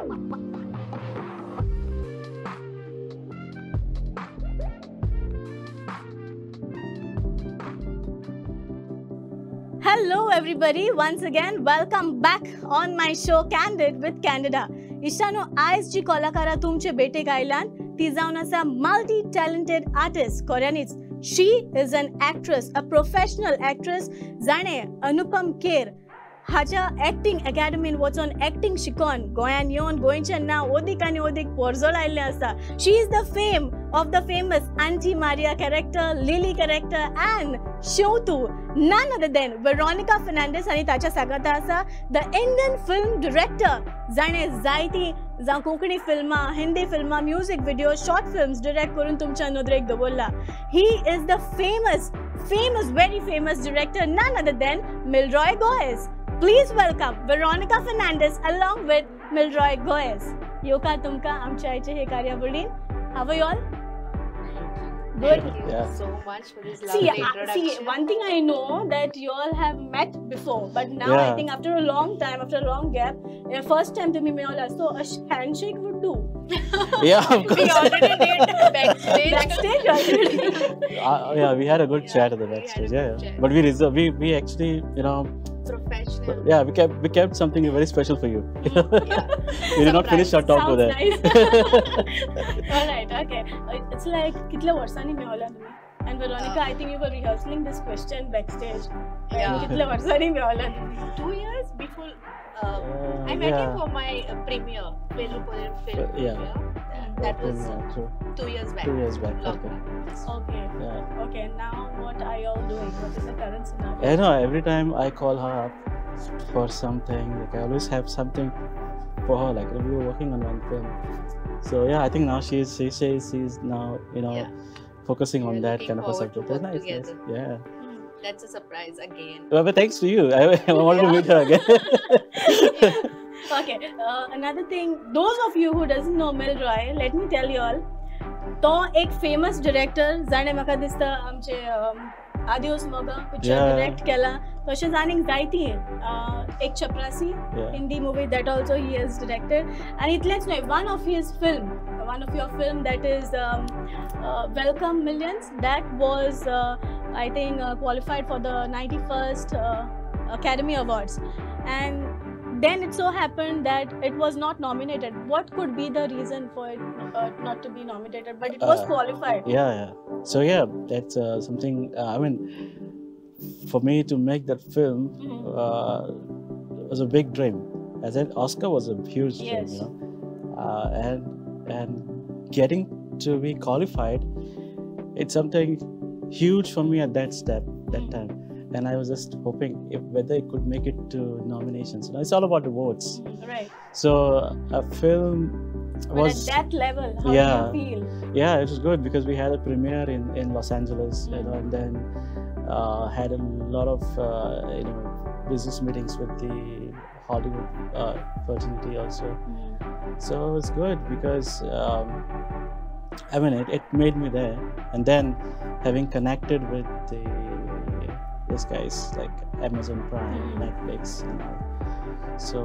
Hello everybody, once again welcome back on my show Candid with Candida. इशानो आयज जी कलाकारा तुमचे बेटेक आयलान ती जावन आसा मल्टी टॅलेंटेड आर्टिस्ट कोऱ्यांनीच. She is an actress, a professional actress. जाणे अनुपम खेर हाच्या एक्टिंग अकॅडमीन वचून एक्टिंग शिकोन गोंयान येवन गोंयचें नांव ओदीक आनी ओदीक पोरजोळायल्लें आसा. She is the fame of the famous Auntie Maria character, Lily character and Shotu. None other than Veronica Fernandez आणि ताच्या सांगाता आसा the Indian film director. जाणे जायती जावं कोंकणी फिल्मां, हिंदी फिल्मां, music video, short films direct करून तुमच्या नदरेक दवरला. He is the famous, very famous director, none other than Milroy Goes. Please welcome Veronica Fernandez along with Milroy Goes. येवकार तुमकां आमच्या आयचे हे कार्यावळीन. How are you all? Good. Thank you so much for this lovely introduction. See, one thing I know that you all have met before, but now I think after a long time, after a long gap, first time to me all, so a handshake would do. Yeah, of course. We already did backstage. Backstage already. Yeah, we had a good chat at the backstage. Yeah. But we actually, Professional. yeah, we kept something very special for you. We did not finish our talk with that. Nice. All right, okay. It's like kitla varsani mein hola tumi? And Veronica, I think you were rehearsing this question backstage. Yeah. Kitla varsani mein hola tumi? 2 years before I met him for my premiere, film Yeah. premiere. That was true. 2 years back. 2 years back. Long Okay. back. Okay. Yeah. Okay, now what are you all doing? What is the current scenario? I know every time I call her up for something, like I always have something for her. Like we were working on one film, so yeah, I think now she says she's now Yeah. focusing on We're that looking kind of a forward to subject. That's work nice. together. Yeah. That's a surprise again. Well, but thanks to you. I wanted to meet her again. Okay, another thing, those of you who doesn't know Milroy, let me tell you all, तो एक famous director जाणे म्हाका दिसता आमचे आदिओस Moga picture direct केला. तशेंच आनीक जायती एक चपरासी Hindi movie that also he has directed. आनी इतलेंच न्हय, one of your film that is welcome millions, that was I think qualified for the 91st Academy Awards, and then it so happened that it was not nominated. What could be the reason for it not to be nominated, but it was qualified? Yeah. So yeah, that's something. I mean, for me to make that film was a big dream. As an Oscar was a huge dream, and getting to be qualified, it's something huge for me at that time. And I was just hoping whether it could make it to nominations. It's all about the votes. Right. So a film was at that level, how do you feel? Yeah, it was good because we had a premiere in Los Angeles, and then had a lot of business meetings with the Hollywood fraternity also. So it was good because I mean it made me there, and then having connected with these guys like Amazon Prime, Netflix, and all. So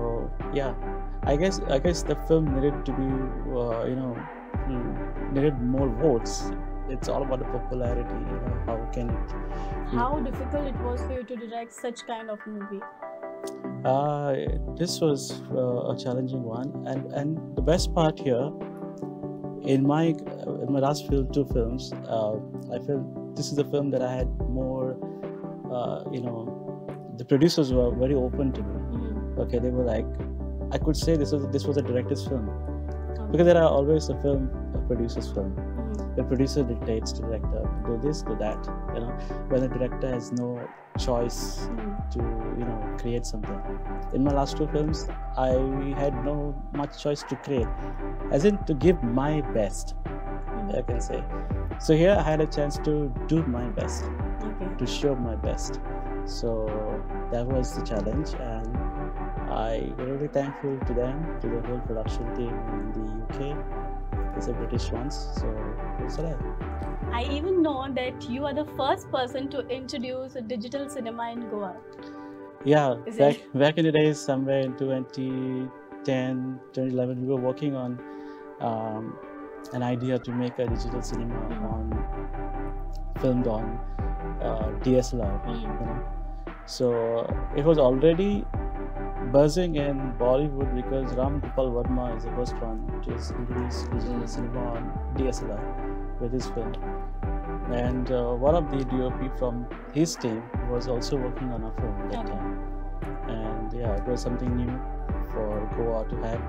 yeah, I guess the film needed to be needed more votes. It's all about the popularity. How can it? How difficult it was for you to direct such kind of movie? This was a challenging one, and the best part here, in my last two films, I feel this is the film that I had more. The producers were very open to me. Okay, they were like, I could say this was a director's film, because there are always a producer's film. The producer dictates to the director, do this, do that. When the director has no choice to create something. In my last two films, I had no much choice to create, as in to give my best. I can say. So here I had a chance to do my best. To show my best. So that was the challenge, and I'm really thankful to them, to the whole production team in the UK. It's a British ones, so it's alright. I even know that you are the first person to introduce a digital cinema in Goa. Yeah, back in the days, somewhere in 20 2010, 2011, we were working on an idea to make a digital cinema filmed on DSLR. You know? So it was already buzzing in Bollywood because Ram Gopal Verma is the first one to introduce digital cinema on DSLR with his film. And one of the DOP from his team was also working on a film at that time. And yeah, it was something new for Goa to have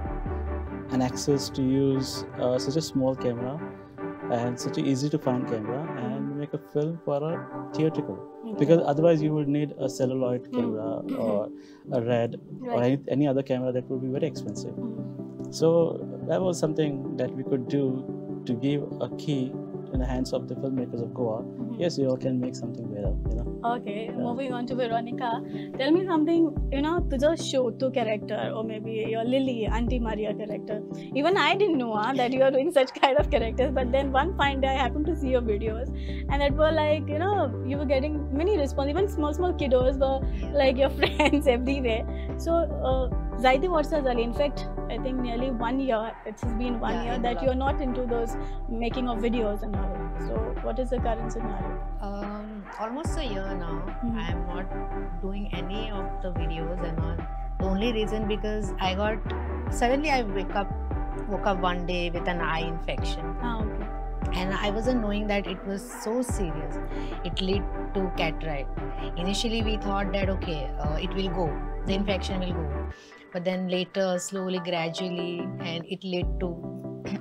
an access to use such a small camera and such an easy to find camera and make a film for a theatrical. Because otherwise you would need a celluloid camera or a RED or any other camera that would be very expensive. So that was something that we could do to give a key in the hands of the filmmakers of Goa. Yes, you all can make something better, you know. Okay, moving on to Veronica. Tell me something, you know, tuja Shotu character or maybe your Lily, Auntie Maria character. Even I didn't know that you are doing such kind of characters, but then one fine day I happened to see your videos and that were like, you know, you were getting many response, even small kiddos were like your friends everywhere. So, Zaidi, what's Zali? In fact, I think nearly 1 year, it has been 1 year that you're not into those making of videos and all. So, what is the current scenario? Almost a year now. I am not doing any of the videos and all. The only reason because suddenly I woke up one day with an eye infection. Okay. And I wasn't knowing that it was so serious. It led to cataract. Initially we thought that okay, it will go, the infection will go. But then later, slowly, gradually, and it led to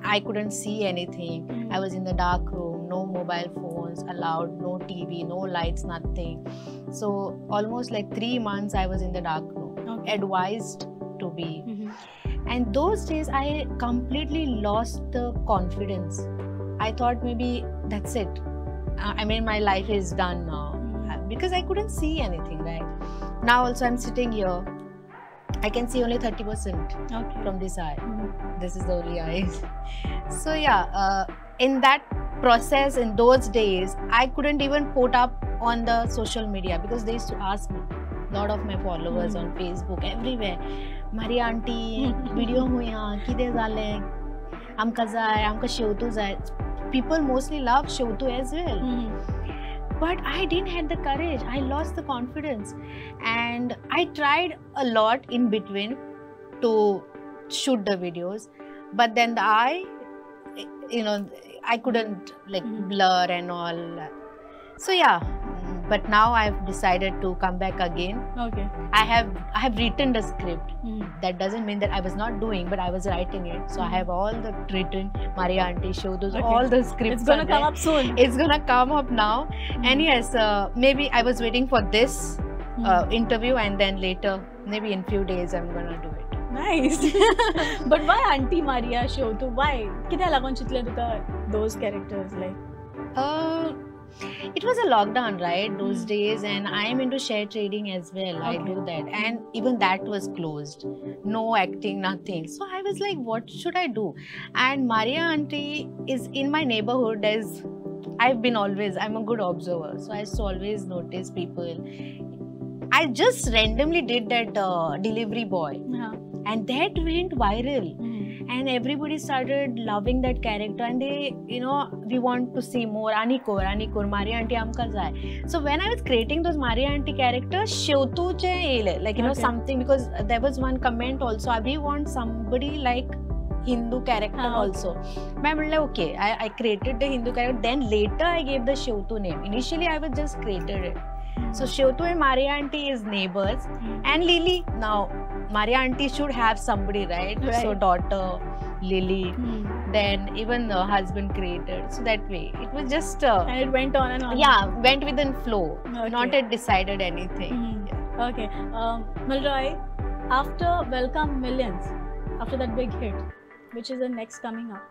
I couldn't see anything. I was in the dark room, no mobile phones allowed, no TV, no lights, nothing. So almost like 3 months I was in the dark room, advised to be. And those days I completely lost the confidence. I thought maybe that's it. I mean, my life is done now because I couldn't see anything, right? Now also I'm sitting here. I can see only 30% from this eye. This is the only eye. So yeah, in that process, in those days, I couldn't even put up on the social media because they used to ask me. A lot of my followers on Facebook, everywhere. Maria auntie, video huya, kide zale, amka zay, amka Shotu zay. People mostly love Shotu as well. But I didn't have the courage. I lost the confidence. And I tried a lot in between to shoot the videos. But then the eye, you know, I couldn't like blur and all. So yeah, but now I've decided to come back again. Okay. I have written the script. That doesn't mean that I was not doing, but I was writing it. So I have all the written Maria auntie Shotus, all the scripts. It's gonna come up soon. It's gonna come up now. And yes, maybe I was waiting for this interview, and then later, maybe in few days, I'm gonna do it. Nice. But why Auntie Maria Shotu? Why? Kitna lagon chitle those characters like? It was a lockdown, right? Those days, and I am into share trading as well. I do that, and even that was closed. No acting, nothing. So I was like, what should I do? And Maria auntie is in my neighborhood. I'm a good observer, so I used to always notice people. I just randomly did that delivery boy, and that went viral. And everybody started loving that character, and they, you know, we want to see more. Anikor, Maria auntie amka zai. So when I was creating those Maria auntie characters, Shotu che like, you know, something, because there was one comment also, we want somebody like Hindu character also. I'm like, okay, I created the Hindu character, then later I gave the Shotu name. Initially I was just created it. So Shotu and Maria auntie is neighbors, and Lily. Now Maria auntie should have somebody, right? So daughter, Lily, then even the husband created. So that way, it was just and it went on and on. Yeah, went within flow. Not yet decided anything. Okay, Milroy, after Welcome Millions, after that big hit, which is the next coming up?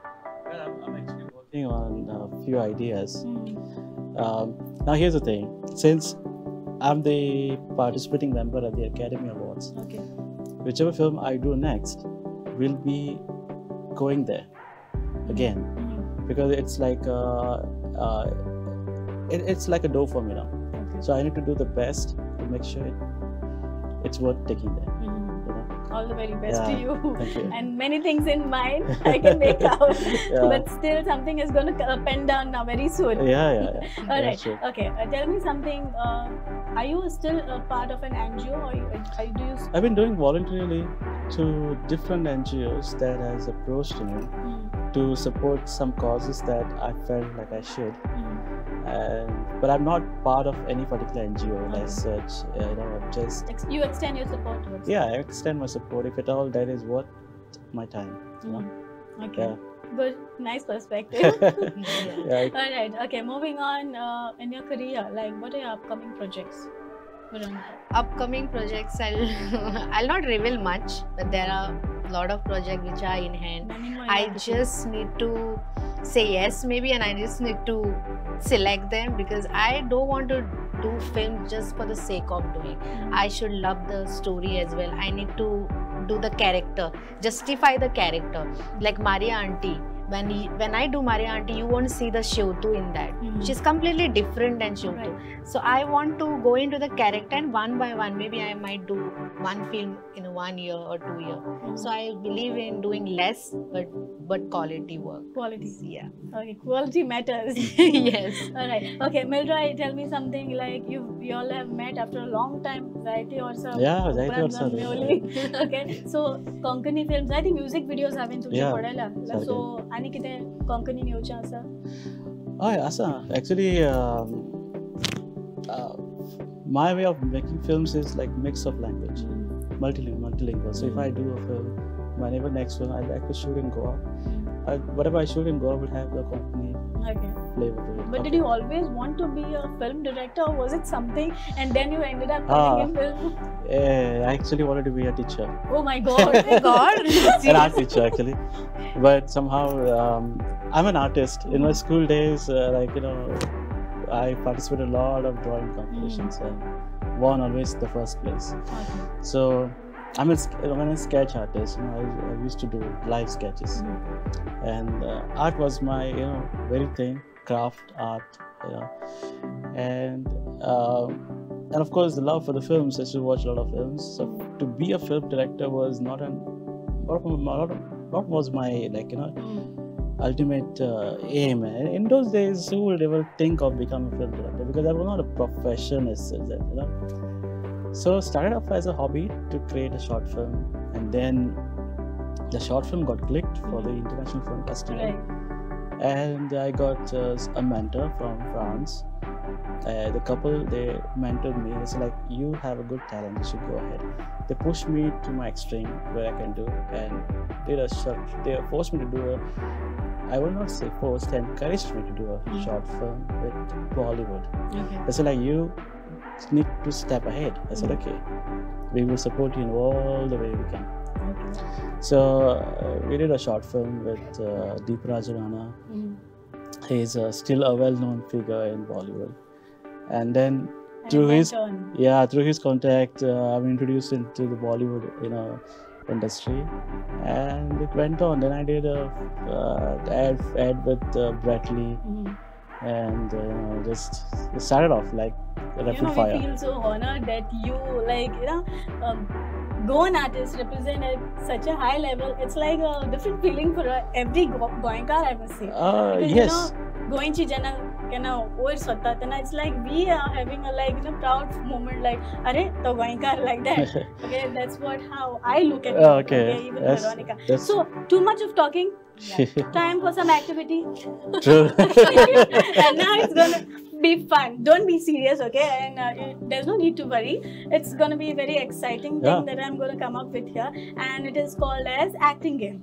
Well, I'm actually working on a few ideas. Now here's the thing, since I'm the participating member at the Academy Awards, whichever film I do next will be going there again, because it's like it's like a door for me now. So I need to do the best to make sure it's worth taking there. You know? All the very best to Yeah, you. thank you. And many things in mind I can make out. Yeah. But still something is going to pen down now very soon. Yeah. All Yeah, right. sure. Okay. Tell me something. Are you still a part of an NGO, or do you? I've been doing voluntarily to different NGOs that has approached me Mm, to support some causes that I felt like I should. mm. But I'm not part of any particular NGO Okay. as such. I'm just You extend your support towards. I extend my support if at all that is worth my time. You know? Mm. Okay. Yeah. Good. Nice perspective. Yeah. All right. Okay. Moving on. In your career, like, what are your upcoming projects? Veronica? Upcoming projects, I'll not reveal much, but there are a lot of projects which are in hand. Many more I opportunities. just need to say yes maybe, and I just need to select them, because I don't want to do film just for the sake of doing. I should love the story as well. I need to do the character, justify the character. Like Maria Auntie, when I do Maria Auntie, you won't see the Shiotu in that. Mhm. She's completely different than Shiotu. Right. So I want to go into the character, and one by one, maybe I might do one film in 1 year or 2 years. Mhm. So I believe in doing less but quality work. Quality. Yeah. Okay. Quality matters. Yes. All right. Okay, Milroy, tell me something like you all have met after a long time. Zaiti or some. Yeah, Zaiti or some, Okay. So Konkani films. I think music videos haven't तुझे Yeah, पडायला. सारखे. So आणि किती कोंकणी नेवच्या आसा. Actually, my way of making films is like mix of language, multilingual. So if I do a film, my next film, I like to shoot in Goa. Whatever I shoot in Goa will have the Konkani Okay. flavor to it. But did you always want to be a film director, or was it something and then you ended up putting in film? I actually wanted to be a teacher, Oh my God. Oh my God. an art teacher actually. But somehow I'm an artist. In my school days, I participated in a lot of drawing competitions and won always the first place. Okay. So I'm a sketch artist. I used to do live sketches, and art was my very thing, craft art, and of course the love for the films. I used to watch a lot of films. So to be a film director was not was my ultimate aim. And in those days, who would ever think of becoming a film director? Because I was not a profession as such, So started off as a hobby to create a short film, and then the short film got clicked for the International Film Festival, Right. and I got a mentor from France. The couple, they mentored me. They said, like, you have a good talent, you should go ahead. They pushed me to my extreme where I can do, and they forced me to do I would not say forced, they encouraged me to do a short film with Bollywood. Okay. They said, like, you need to step ahead. I said, okay, we will support you in all the way we can. Okay. So we did a short film with Deep Rajarana. He is still a well-known figure in Bollywood, and then through his contact, I'm introduced into the Bollywood industry, and it went on. Then I did a ad with Brett Lee, and just it started off like a rapid We fire. feel so honored that you go an artist represent at such a high level. It's like a different feeling for every Goenkar, I must say. Because, Yes. Goenchi jana or swata, it's like we are having a proud moment, like are to Goenkar, like that. Okay, that's how I look at it. Okay, Even that's- Veronica. that's- So too much of talking. Time for some activity. True. And now it's gonna be fun. Don't be serious, okay? And there's no need to worry. It's gonna be a very exciting thing that I'm gonna come up with here, and it is called as acting game.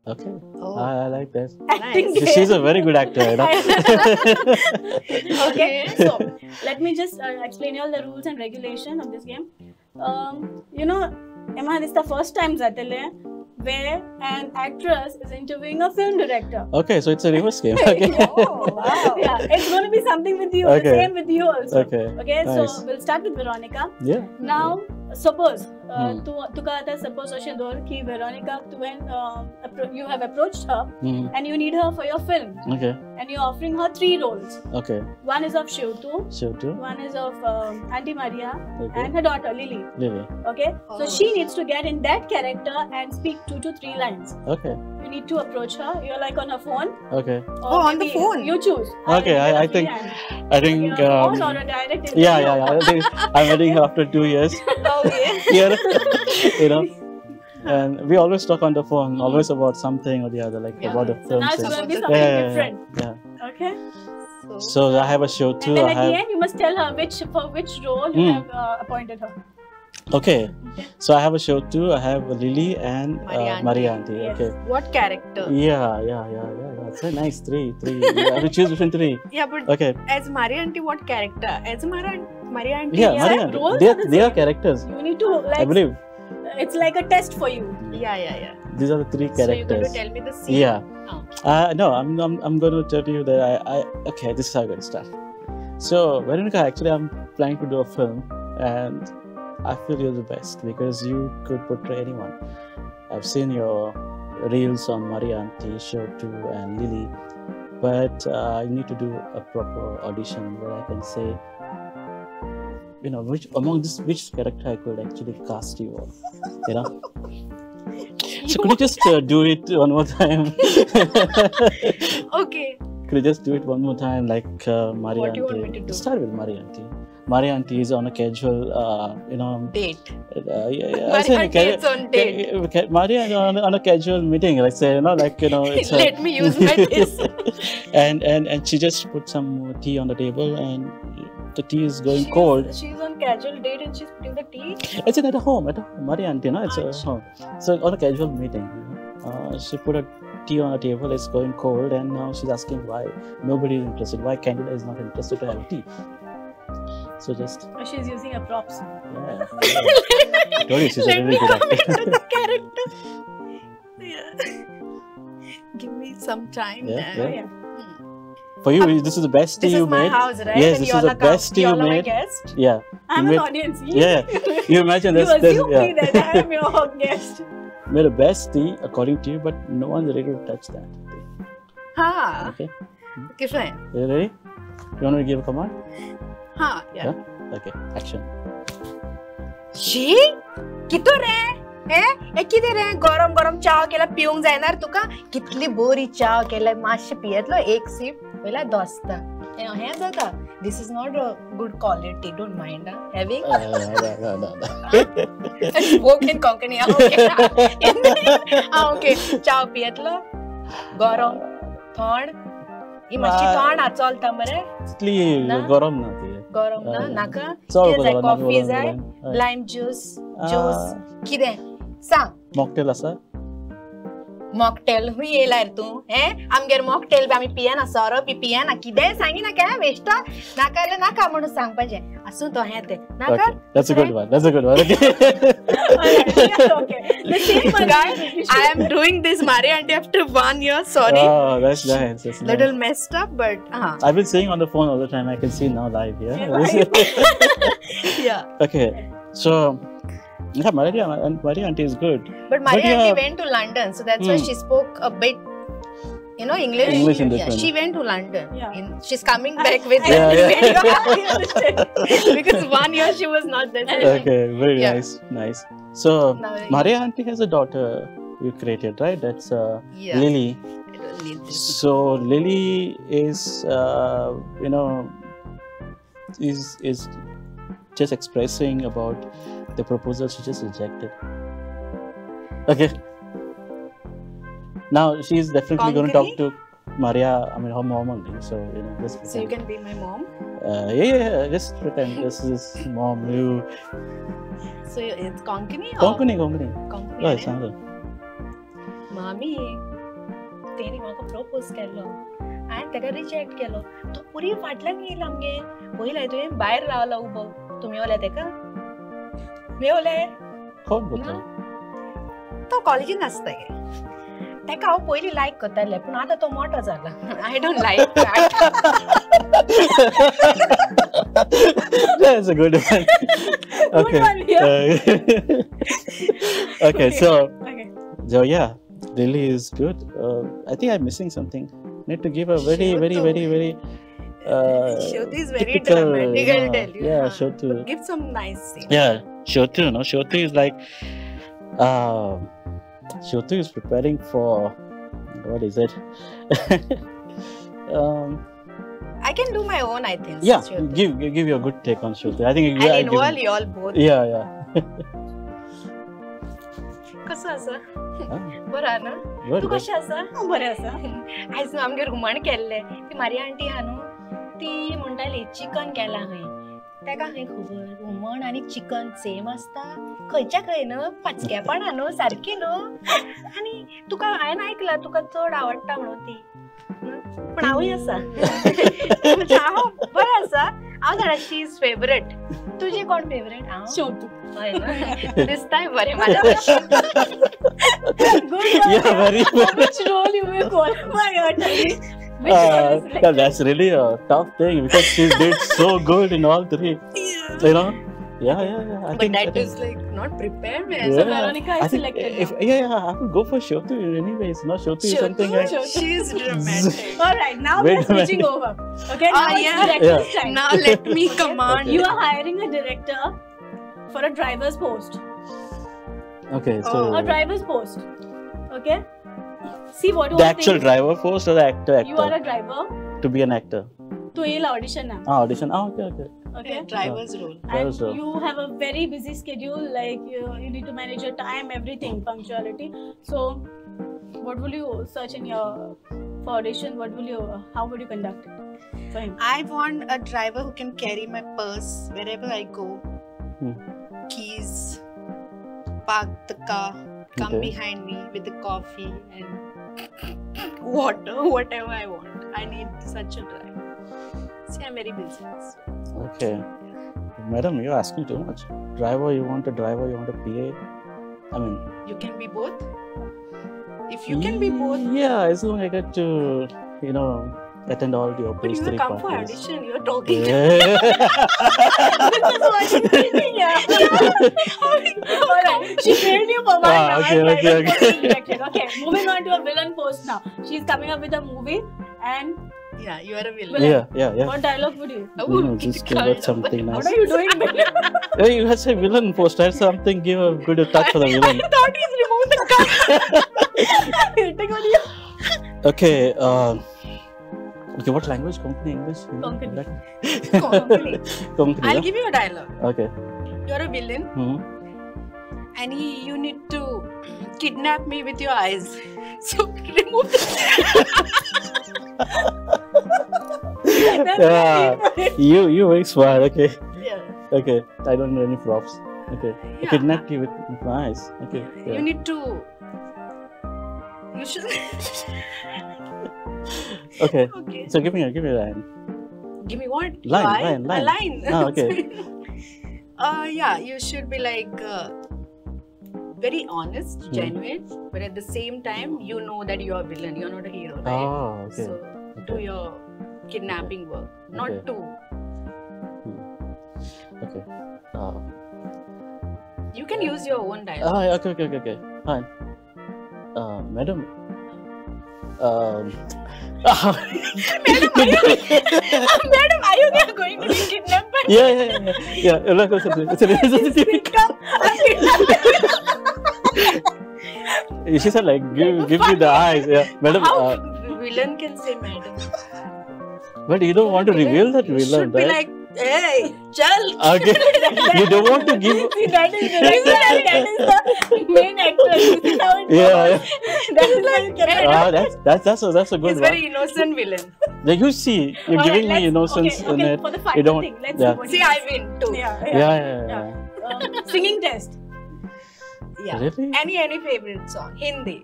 Okay. Oh. I like that. Acting Nice. game. She's a very good actor. Okay, so let me just explain you all the rules and regulation of this game. Emma, this is the first time where an actress is interviewing a film director. Okay, so it's a reverse game. Okay. Oh, wow. Yeah, it's going to be something with you. Okay. The same with you also. Okay. Okay, Nice. so we'll start with Veronica. Yeah. Now, suppose तुका आतां suppose अशें दवर की वेरोनिकाक तुवें you have approached her and you need her for your film Okay. and you're offering her 3 roles. Okay. One is of Shivtu, Sure too. one is of Auntie Maria Okay. and her daughter Lily. Lily. Okay, so Oh. she needs to get in that character and speak 2 to 3 lines. Okay. You need to approach her. You're like on her phone. Okay. Or Oh, on the maybe phone? You choose. Okay, Either I a free think- hand. I think. You're on phone or a direct interview. Yeah. I think I'm meeting her after 2 years Okay. here. You know. And we always talk on the phone, always about something or the other, like Yeah. about the So films. now it's and- going to be Yeah, something yeah, different. yeah. Okay. So I have a show too. And then I at the have. end, you must tell her for which role you Hmm. have appointed her. Okay. So I have a show too. I have Lily and Marianti. Marianti. Yes. Okay. What character? Yeah. It's a nice three. You have to choose between 3. Yeah, but Okay. as Maria Auntie, what character? As Maria Auntie. Yeah, Yeah, Marianti. roles They are the they are same. characters. You need to I like. believe It's like a test for you. Yeah. these are the 3 So you're going characters. to tell me the scene? Yeah. Oh. No, I'm going to tell you that I okay, this is how I'm going to start. So, Veronica, actually, I'm planning to do a film, and I feel you're the best because you could portray anyone. I've seen your reels on Marianti, show too, and Lily, but I need to do a proper audition where I can say, which among which character I could actually cast you on, So could you just do it one more time? Okay. Could you just do it one more time, like Marianti? What do you want me to do? Start with Marianti. Marianti is on a casual, Date. I say Marianti is on date. Maria is on a casual meeting, let's say, it's Let me use my this. and she just put some tea on the table, and the tea is going cold. She's on casual date and she's putting the tea. It's at home, Marianti, it's a home. So on a casual meeting, she put a tea on the table, it's going cold, and now she's asking why nobody is interested, why Candida is not interested to have tea. So just, She's using her props. yeah. I told you she's a Let really me good come actor. into the character. Yeah. Give me some time. Yeah, then. yeah. For you, this is the best tea This you is my made. house, right? Yes, And this you is all the are best tea you you all are my made. guest. Yeah. I'm You an made- audience. Yeah. You imagine You this. assume me Yeah. that I am your guest. Made the best tea according to you, but no one's ready to touch that. Ha. Okay. Different. Are you ready? You want me to give a command? Ha. Yeah. Okay. Action. शी कितो रे हे कितें रे गरम गरम च्या केला पिवंक जायनार तुका कितली बरी च्या केल्या मातशें पियेतलो एक सीप पयला दोस्ता हें जाता this is not a good quality don't mind having No. Spoken Konkani okay च्या पियेतलो गरम थंड ही मातशी थंड आ चलता मरे Itlí Na? गरम ना ती. गरम ना नाका चल कितें जाय गरम, कॉफी गरम, जाय गरम. Lime juice Ah. ज्यूस कितें सांग Mocktail आसा? मॉकटेल हुई येयलार तू आमगेर मॉकटेल बी आमी पियेना सोरो बी पियेना कितेंय सांगिना काय वेस्ट नाका जाल्यार नाका म्हणून सांगपाचें आसूं तो हें तें नाका Okay. That's a good one. That's a good one. Okay. Okay. The same one. Guys, I am doing this Maria Auntie after 1 year. Sorry, Oh, that's nice. That's little nice. messed up, but I've been saying on the phone all the time. I can see now live here. yeah. Okay. So, yeah, Maria Auntie is good. But Maria yeah. Auntie went to London, so that's why she spoke a bit, English. English in Yeah, different. she went to London. Yeah. She's coming back with Yeah, because 1 year she was not there. Okay, very Yeah. nice, nice. So, Now, Maria Auntie has a daughter you created, right? That's Yeah. Lily. I don't need this. So Lily is, is just expressing about the proposal she just rejected. Okay. Now she's definitely going to talk to Maria. I mean, her mom only. So just pretend. So you can be my mom. Yeah. Just pretend this is mom. You. So it's Konkani or Konkani. Konkani? Yeah, ne? सांग. मामी तेणी म्हाका propose केलो हांवें ताका reject केलो तो पुरी फाटल्यान येयला आमगे पयलें तुवें भायर रावला उबो तुमी वले ताका मेवले कोण बोलतो? तो कॉलेजीन आसता गे ताका हांव पयलीं लायक करतालें पूण आतां तो मोठो जाला I don't like That's a good one. Okay. one, yeah. Okay, so Okay. yeah, Lily is good. I think I'm missing something. Need to give a very Shruti is very typical, dramatic, you I'll know, tell you. yeah, Huh. Shruti. Give some nice scene. Yeah, Shruti, no, Shruti is like, Shruti is preparing for, what is it? I can do my own, I think. Yeah, Shruti. give your good take on Shruti. I think I'll I give- involve you all both. Yeah. कसं असं Ah, बरं ना good, तू good. कशें आसा बरें आसा. आयज न्हू आमगे रुमण केल्ले ती म्हारी आंटी आहा न्हू ती म्हणटाली चिकन केलां खंय तेका खंय खबर हुमण आनी चिकन सेम आसता खंयच्या खंय न्हू पाचक्यापणा न्हू सारकी न्हू आनी तुका हांवें आयकलां तुका चड आवडटा म्हणून ती पण हांवूय आसा म्हणजे हांव बरें आसा हांव जाणा शी इज फेवरेट तुजें कोण फेवरेट हांव Shotu. हय न्हू दिसताय बरें म्हाज्या भशेन. Good. Yeah, very good. Which role you will qualify or tell me? Which role is Yeah, that's really a tough thing because she did so good in all three. You know? Yeah. I But think, that is like not prepared, man. Yeah. So Veronica is I think selected if, now. yeah, I would go for Shruti anyways. No, Shruti is something like. She's dramatic. All right, now Wait we're a minute. switching over. Okay, now it's yeah. director's time. Now let me command. You are hiring a director for a driver's post. Okay, so Oh. A driver's post. Okay. See what you the are actual thinking. driver force or the actor You are a driver. to be an actor. To a audition now. Audition. Okay. Okay. Driver's role. Driver's And role. you have a very busy schedule. Like you need to manage your time, everything, punctuality. So, what will you search in your for audition? What will you? How would you conduct it for him? I want a driver who can carry my purse wherever I go. Hmm. Keys. Park the car. Come Okay. behind me with the coffee and water, whatever I want. I need such a driver. See, I'm very busy. So. Okay. Madam, you're asking too much. Driver, you want a driver, you want a PA? I mean, You can be both. If you can be both. Yeah, as long as I get to, attend all the But open you three have come for parties. audition. You're talking. This is what she's thinking. Yeah. Alright. She failed you for one. Ah, now, okay, and okay, driver's post okay. is rejected. Okay. Moving on to a villain post now. She's coming up with a movie, and Yeah, you are a villain. Yeah. what dialogue would you? Just give it something What nice. are you doing? Hey, you had say villain post. Try something. Give a good touch for the villain. I thought he's removed the car. Hitting on you. Okay. Okay. What language? Konkani, English? Hindi? Konkani. Black? Konkani. Konkani. I'll Yeah? give you a dialogue. Okay. You're a villain, Hmm. and you need to kidnap me with your eyes. So remove the. That's Yeah. You very smart. Okay. Yeah. Okay. I don't need any props. Okay. I Yeah. kidnapped you with my eyes. Okay. You Yeah. need to. You should. Okay. Okay. So give me a line. Give me what? Line. A line. Ah, okay. Yeah, you should be like very honest, Hmm. genuine, but at the same time, you know that you're a villain. You're not a hero, right? Oh, okay. So do Okay. your kidnapping work, not Okay. two. Okay. You can use your own dialogue. Okay. Fine. Madam. Madam, are you going to be kidnapped? Yeah. She said like give me the eyes. Yeah, madam. How villain can say madam? But you don't want to reveal that You villain, should be right? like, hey, chal. Okay. You don't want to give. See, that is director and that is the main actor. This is how it Yeah. goes. That is like That's a good He's one. very innocent villain. Like you see, you're Alright, giving me let's- innocence okay, in it. for the You final don't. thing, let's Yeah. see what See, he I does. win too. Yeah. Singing test. Yeah. Really? Any favorite song? Hindi.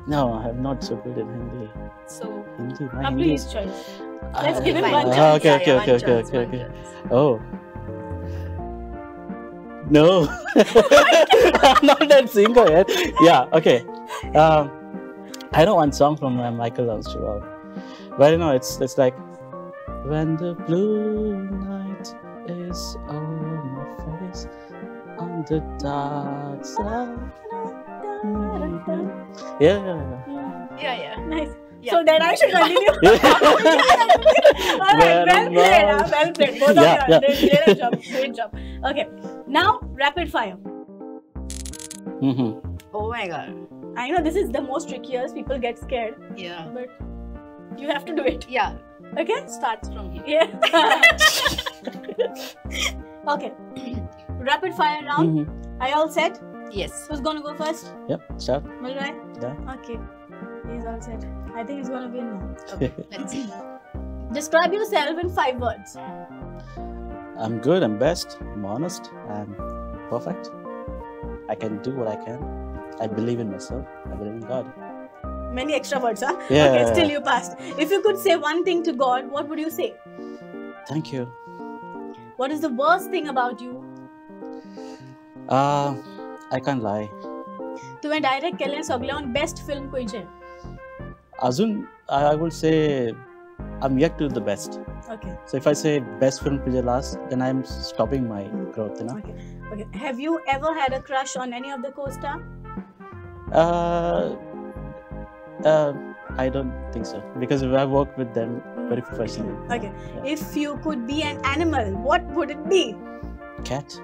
No, I'm not so good in Hindi. So. Hindi. My Now Hindi please is. choice. Let's give him fine. one Ah, chance. okay, Yeah, okay, one okay, chance, okay, one okay. chance. Oh. No. I'm not that singer yet. Yeah, okay. I know one song from Michael Armstrong. But it's like when the blue night is over my face, I'm the dark side. Yeah. Yeah. Nice. Yeah. So then I should continue. All right, Well well played. Well played. Both Yeah, of you yeah. did a job. Great job. Okay, now rapid fire. Oh my god. I know this is the most trickiest. People get scared, Yeah. but you have to do it. Yeah. Okay? Starts from here. Yeah. Okay. Rapid fire round. Are you all set? Yes. Who's gonna go first? Yep, start. Mulray? Yeah. Okay. He's all set. I think he's gonna win now. Okay. Let's see. Describe yourself in 5 words. I'm good, I'm best, I'm honest, I'm perfect. I can do what I can. I believe in myself, I believe in God. Many extra words, huh? Yeah. Okay, still you passed. If you could say one thing to God, what would you say? Thank you. What is the worst thing about you? I can't lie. तुवें direct केलें सगळ्यान best film खंयचें? Azun, I would say I'm yet to do the best. Okay. So if I say best film for last, then I'm stopping my growth, you know. Okay. Have you ever had a crush on any of the co-star? I don't think so because I work with them very professionally. Okay. Yeah. If you could be an animal, what would it be? Cat.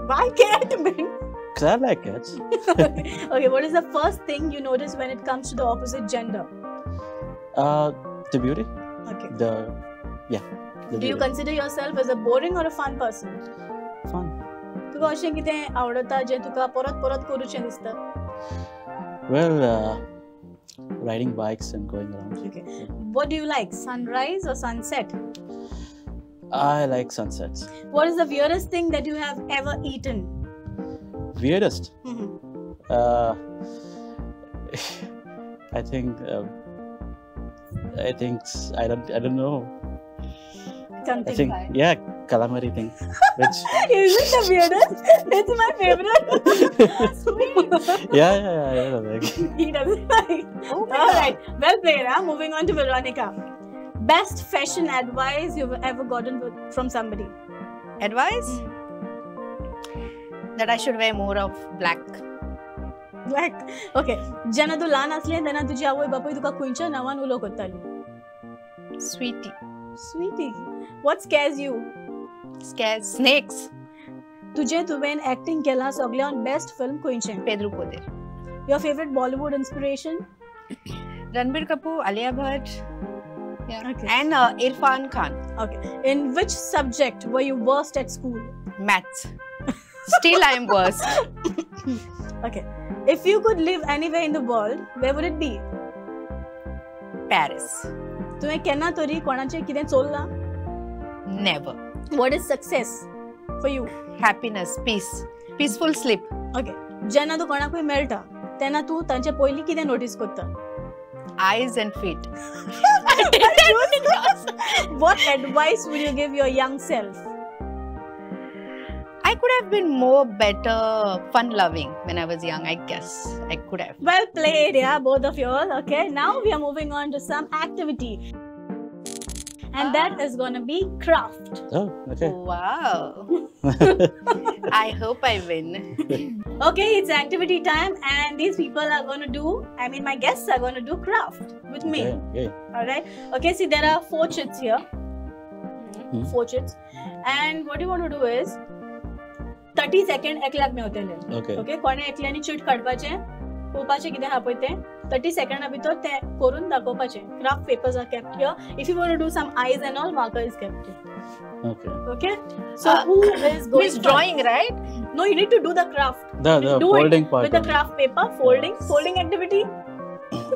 Why cat, man? Because I like cats. Okay. What is the first thing you notice when it comes to the opposite gender? The beauty. Okay. The Do you beauty. consider yourself as a boring or a fun person? Fun. तुका अशें कितें आवडटा जें तुका परत परत करूचें दिसता? Well, riding bikes and going around. Okay. What do you like, sunrise or sunset? I like sunsets. What is the weirdest thing that you have ever eaten? Weirdest. Mhm. I think I don't know. Something. Calamari thing. Which Is it the weirdest? It's my favorite. Sweet. yeah. Like, He doesn't like. Oh my All god. right. Well played, huh? Moving on to Veronica. Best fashion advice you've ever gotten from somebody? Advice? That I should wear more of black. Black. Okay. जेन्ना तूं ल्हान आसलें तेन्ना तुजी आवय बापूय तुका खंयच्या नांवान उलो करताली? Sweetie. Sweetie. What scares you? Scares. Snakes. तुवें acting केलां सगळ्यान best film खंयचें? Pedro Poder. Your favorite Bollywood inspiration? Ranbir Kapoor, Alia Bhatt. Yeah. Okay. And Irfan Khan. Okay. In which subject were you worst at school? Maths. Still I am worst. Okay. If you could live anywhere in the world, where would it be? Paris. तुवें केन्ना तरी कोणाचें कितें चोरलां? Never. What is success for you? Happiness, peace. Peaceful sleep. Okay. जेन्ना तूं कोणाकूय मेळटा तेन्ना तूं तांचे पयलीं कितें नोटीस करता? Eyes and feet. What advice would you give your young self? I could have been more better fun-loving when I was young, I guess. I could have. Well played, yeah, both of you all. Okay, now we are moving on to some activity. And that is gonna be craft. oh, okay. Wow. I hope I win. Okay, it's activity time and these people are gonna do, my guests are gonna do craft with me. Okay. Alright? Okay, see there are 4 chits here. Hmm. 4 chits. And what you want to do is 30 seconds एकल्याक मेवतले. Okay. Okay, कोणे एकल्यानी chit काडपाचें, पोवपाचें कितें आहा पळय तें 30 seconds भितर तें करून दाखोवपाचें. Craft papers are kept here. If you want to do some eyes and all, marker is kept here. Okay. Okay? So who is going Means drawing, right? first? No, you need to do the craft. The Do folding it part. with the craft paper, folding activity.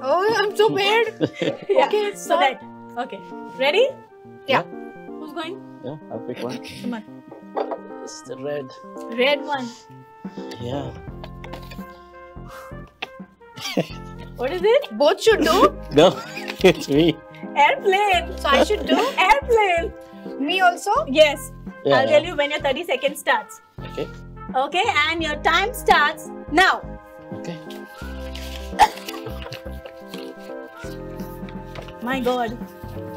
Oh, I'm so weird. Yeah. Okay, So start. that. Okay. Ready? Yeah. Who's going? Yeah, I'll pick one. Come on. It's the red. Red one. Yeah. What is it? Both should do. No, it's me. Airplane. So I should do. Airplane. Me also. Yes. Yeah. I'll tell you when your 30 seconds starts. Okay. Okay, and your time starts now. Okay. My God.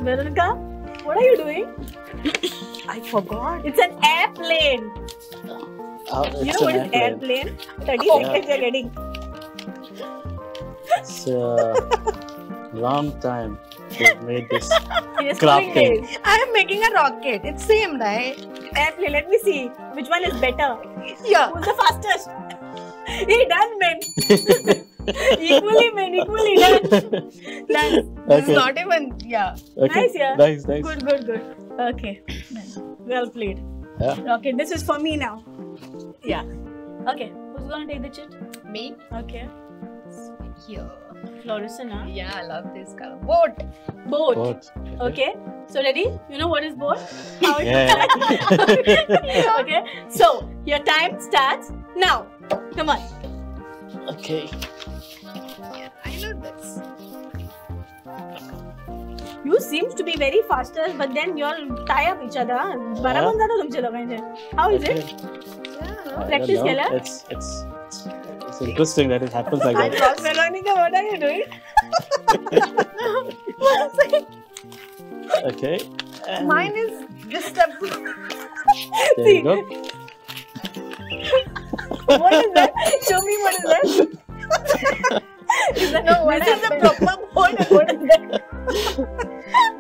Veronica, what are you doing? I forgot. It's an airplane. You It's know what an is airplane? 30 Yeah. seconds you're getting. It's a long time they made this In your schooling crafting. days. I am making a rocket. It's same, right? Airplane, let me see. Which one is better? Yeah. Who's the fastest? Hey, done, man. Equally, man. Equally done. Done. This is Okay. not even, yeah. Okay. Nice, yeah. Nice, nice. Good, good, good. Okay. Well played. Yeah. Okay, this is for me now. Yeah. Okay. Who's gonna take the chit? Me? Okay. Here. Florissant, huh? Yeah, I love this color. Boat. Boat. Both. Okay. So ready? You know what is boat? How it Yeah. Okay. So your time starts now. Come on. Okay. Yeah, I know this. You seems to be very faster, but then you'll tie up each other. बराबर जाता तुमचे दोघांचे. How is it? Yeah. I Practice don't know. केलं? It's interesting that it happens like that. Veronica, what are you doing? Okay. And Mine is just a. there you go. What is that? Show me what is that. Is that No, what this is the happened? proper boat. What is that?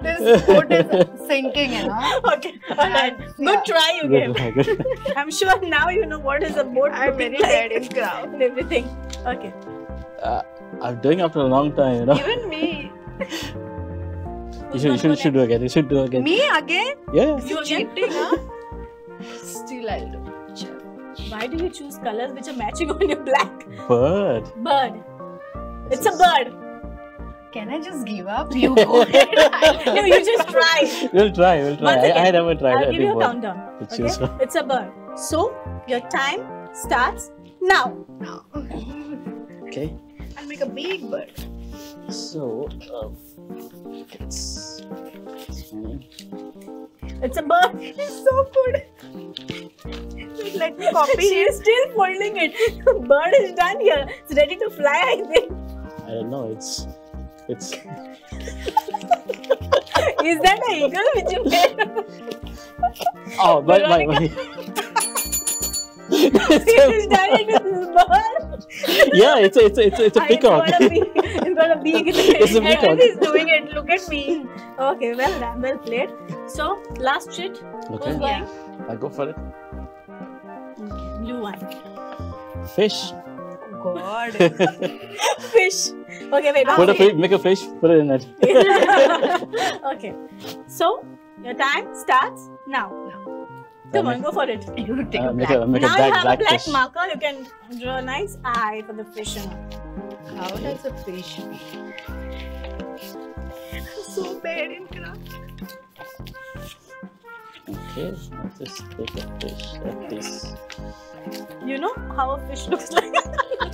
This boat is sinking, you know. Okay. Alright. Good Yeah. try you gave. Good, good. I'm sure now you know what is a boat. I'm looking very like bad in craft. and everything. Okay. I'm doing after a long time, you know. Even me. You should do again. You should do again. Me again? Yeah. You again? Cheating, huh? Still I'll do. Why do you choose colors which are matching on your black? Bird. Bird. It's a bird. Can I just give up? You go ahead. No, you just try. We'll try. We'll try. Once again, I never tried. I'll I give you a think countdown. To Okay? choose one. It's a bird. So your time starts now. No. Okay. I'll make a big bird. So, it's It's a bird. It's so good. Wait, let me copy She is still folding it. Bird is done here. It's ready to fly, I think. I don't know. It's Is that an eagle which you made? oh my She is done it with this bird. yeah. It's a peacock. It's got a beak. It's a peacock. And he's doing it. Look at me. Okay, well done. Well played. So, last shit. Okay. Who's going? I go for it. Blue one. Fish. God. Fish. Okay, wait. Put a fish. Make a fish. Put it in it. Okay. So, your time starts now. Come on, go for it. You take a Make black. a make Now a you have a black black fish. marker. You can draw a nice eye for the fish. How does a fish be? So bad in craft. Okay. I'll just take a fish like this. You know how a fish looks like?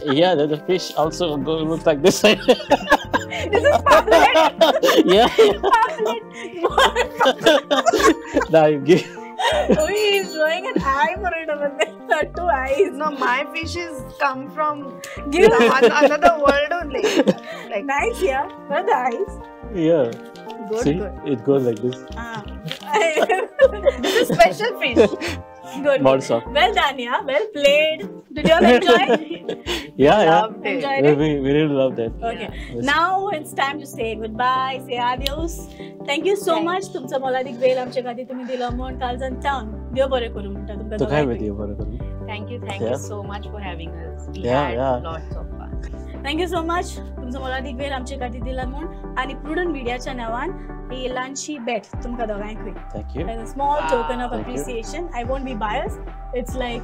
Yeah, the fish also looks like this side. This is pamphlet. Yeah. Pamphlet. Now you give. Oh, he's drawing an eye for it over there. Two eyes. No, my fishes come from Give another world only. Like nice, yeah. Where are the eyes? Yeah. Good, See, good. it goes like this. this is special fish. Good. More soft. Well done, yeah. Well played. Did you all enjoy? Yeah, Loved it. Enjoyed yeah. it? We really love that. Okay. Yes. Now it's time to say goodbye, say adios. Thank you so much. तुमचं मोलादीक वेळ आमच्या खातीर तुम्ही दिलो म्हूण काळजान चावन देव बरें करूं म्हणटा तुमकां तो काय दोगांयकूय. with you, बरोबर? Thank you Yeah. so much for having us. We Yeah, had yeah. lots of fun. Thank you so much तुमचो मोलादीक वेळ आमचे खातीर दिला म्हूण आनी प्रुडंट मिडियाच्या नांवान ही ल्हानशी भेट तुमकां दोगांयकूय. Thank you. As a small token of Thank you. appreciation. I won't be biased. It's like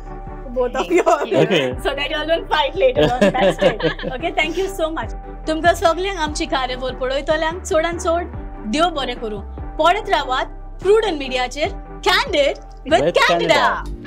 both of you. Okay. So that you all will fight later on backstage. Okay, thank you so much. तुमकां सगल्यांक आमची कार्यावळ पळयतल्यांक चडांत चड देव बरें करूं. पळयत रावात प्रुडंट मिडियाचेर candid with With candida. Canada.